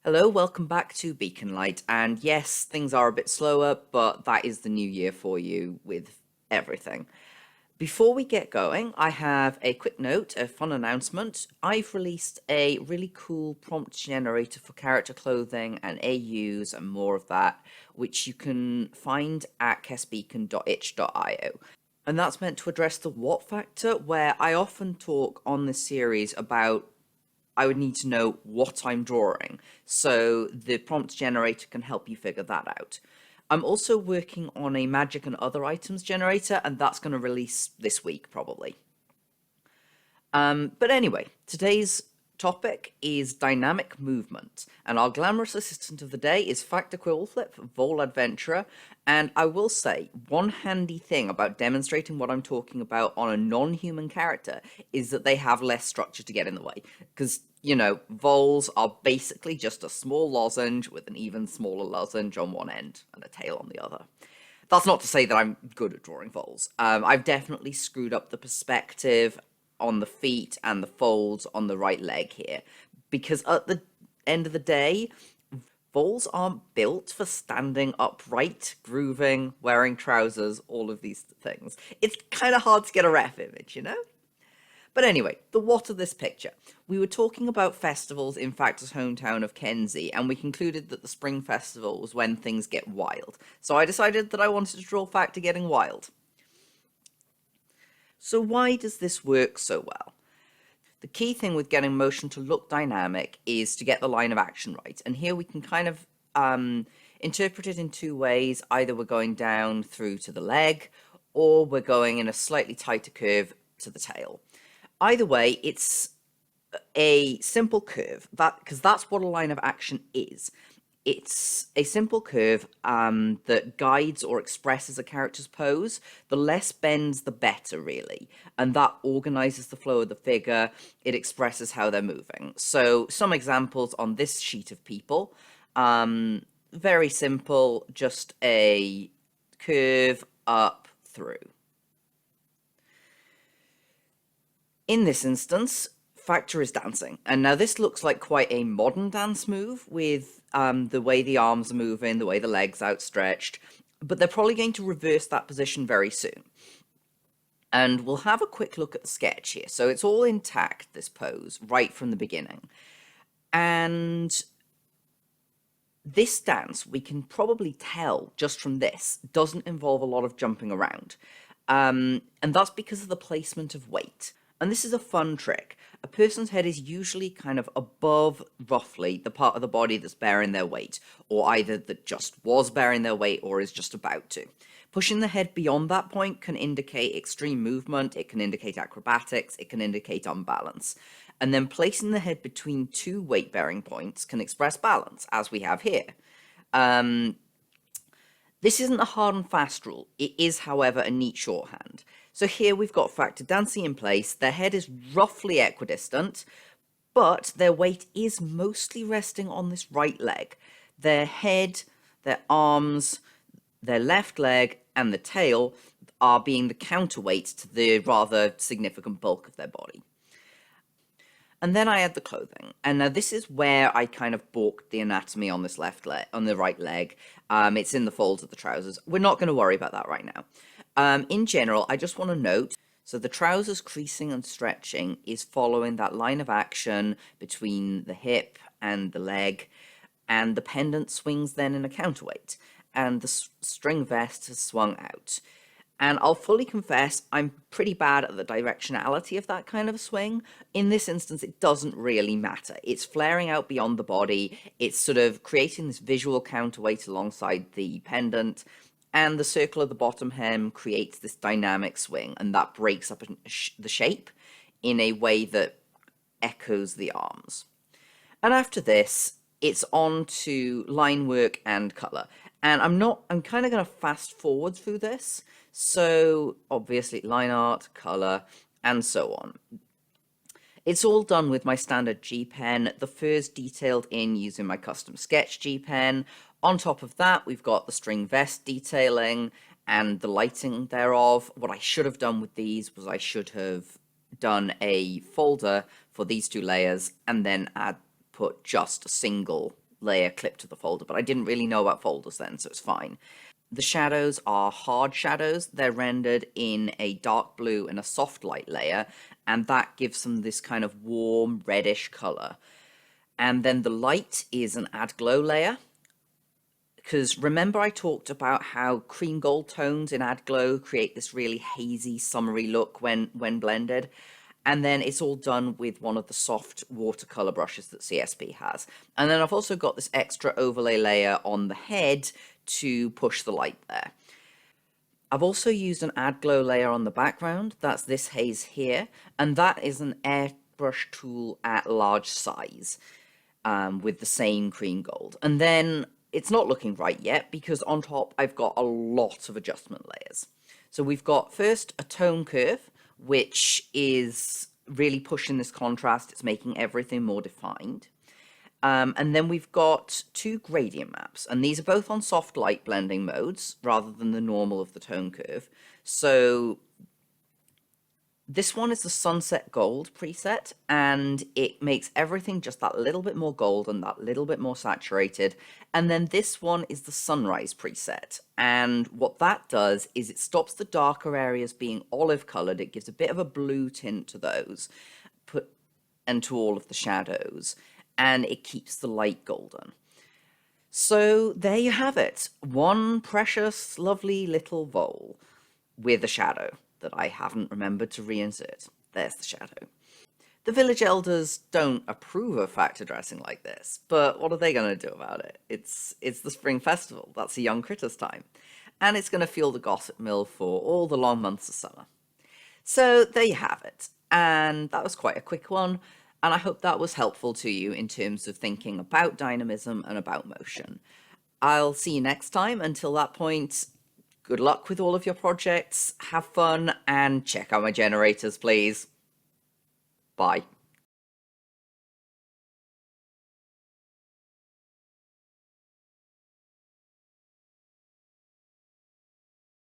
Hello, welcome back to Beacon Light. And yes, things are a bit slower, but that is the new year for you with everything. Before we get going, I have a quick note, a fun announcement. I've released a really cool prompt generator for character clothing and AUs and more of that, which you can find at kessbeacon.itch.io. And that's meant to address the what factor, where I often talk on this series about I would need to know what I'm drawing, so the prompt generator can help you figure that out. I'm also working on a magic and other items generator, and that's going to release this week probably. But anyway, today's topic is dynamic movement, and our glamorous assistant of the day is Factor Quillflip, Vole Adventurer. And I will say, one handy thing about demonstrating what I'm talking about on a non-human character is that they have less structure to get in the way. Because, voles are basically just a small lozenge with an even smaller lozenge on one end and a tail on the other. That's not to say that I'm good at drawing voles. I've definitely screwed up the perspective on the feet and the folds on the right leg here, because at the end of the day, voles aren't built for standing upright, grooving, wearing trousers, all of these things. It's kind of hard to get a ref image. But anyway, the what of this picture. We were talking about festivals in Factor's hometown of Kenzie, and we concluded that the spring festival was when things get wild. So I decided that I wanted to draw Factor getting wild. So why does this work so well? The key thing with getting motion to look dynamic is to get the line of action right. And here we can kind of interpret it in two ways. Either we're going down through to the leg, or we're going in a slightly tighter curve to the tail. Either way, it's a simple curve, because that's what a line of action is. It's a simple curve that guides or expresses a character's pose. The less bends, the better, really. And that organizes the flow of the figure. It expresses how they're moving. So some examples on this sheet of people. Very simple, just a curve up through. In this instance, Factor is dancing. And now this looks like quite a modern dance move with the way the arms are moving, the way the legs outstretched, but they're probably going to reverse that position very soon. And we'll have a quick look at the sketch here. So it's all intact, this pose, right from the beginning. And this dance, we can probably tell just from this, doesn't involve a lot of jumping around. And that's because of the placement of weight. And this is a fun trick. A person's head is usually kind of above, roughly, the part of the body that's bearing their weight, or either that just was bearing their weight or is just about to. Pushing the head beyond that point can indicate extreme movement, it can indicate acrobatics, it can indicate unbalance. And then placing the head between two weight-bearing points can express balance, as we have here. This isn't a hard and fast rule. It is, however, a neat shorthand. So here we've got Factor dancing in place. Their head is roughly equidistant, but their weight is mostly resting on this right leg. Their head, their arms, their left leg, and the tail are being the counterweight to the rather significant bulk of their body. And then I add the clothing. And now this is where I kind of balked the anatomy on this left leg, on the right leg. It's in the folds of the trousers. We're not going to worry about that right now. In general, I just want to note, so the trousers creasing and stretching is following that line of action between the hip and the leg, and the pendant swings then in a counterweight, and the string vest has swung out. And I'll fully confess, I'm pretty bad at the directionality of that kind of a swing. In this instance, it doesn't really matter. It's flaring out beyond the body. It's sort of creating this visual counterweight alongside the pendant. And the circle of the bottom hem creates this dynamic swing, and that breaks up the shape in a way that echoes the arms. And after this, it's on to line work and color. And I'm kind of going to fast forward through this. So obviously line art, color, and so on. It's all done with my standard G pen, the furs detailed in using my custom sketch G pen. On top of that, we've got the string vest detailing and the lighting thereof. What I should have done with these was I should have done a folder for these two layers and then put just a single layer clipped to the folder, but I didn't really know about folders then, so it's fine. The shadows are hard shadows. They're rendered in a dark blue and a soft light layer, and that gives them this kind of warm reddish color. And then the light is an add glow layer, because remember I talked about how cream gold tones in add glow create this really hazy, summery look when blended. And then it's all done with one of the soft watercolor brushes that CSP has. And then I've also got this extra overlay layer on the head to push the light there. I've also used an add glow layer on the background. That's this haze here. And that is an airbrush tool at large size with the same cream gold. And then it's not looking right yet because on top I've got a lot of adjustment layers. So we've got first a tone curve, which is really pushing this contrast. It's making everything more defined. And then we've got two gradient maps, and these are both on soft light blending modes rather than the normal of the tone curve. So this one is the Sunset Gold preset, and it makes everything just that little bit more gold and that little bit more saturated. And then this one is the Sunrise preset, and what that does is it stops the darker areas being olive colored. It gives a bit of a blue tint to those, and to all of the shadows, and it keeps the light golden. So there you have it, one precious, lovely little vole with a shadow that I haven't remembered to reinsert. There's the shadow. The village elders don't approve of factor dressing like this, but what are they going to do about it? It's the spring festival. That's a young critters time. And it's going to fuel the gossip mill for all the long months of summer. So there you have it. And that was quite a quick one. And I hope that was helpful to you in terms of thinking about dynamism and about motion. I'll see you next time. Until that point, good luck with all of your projects, have fun, and check out my generators, please. Bye.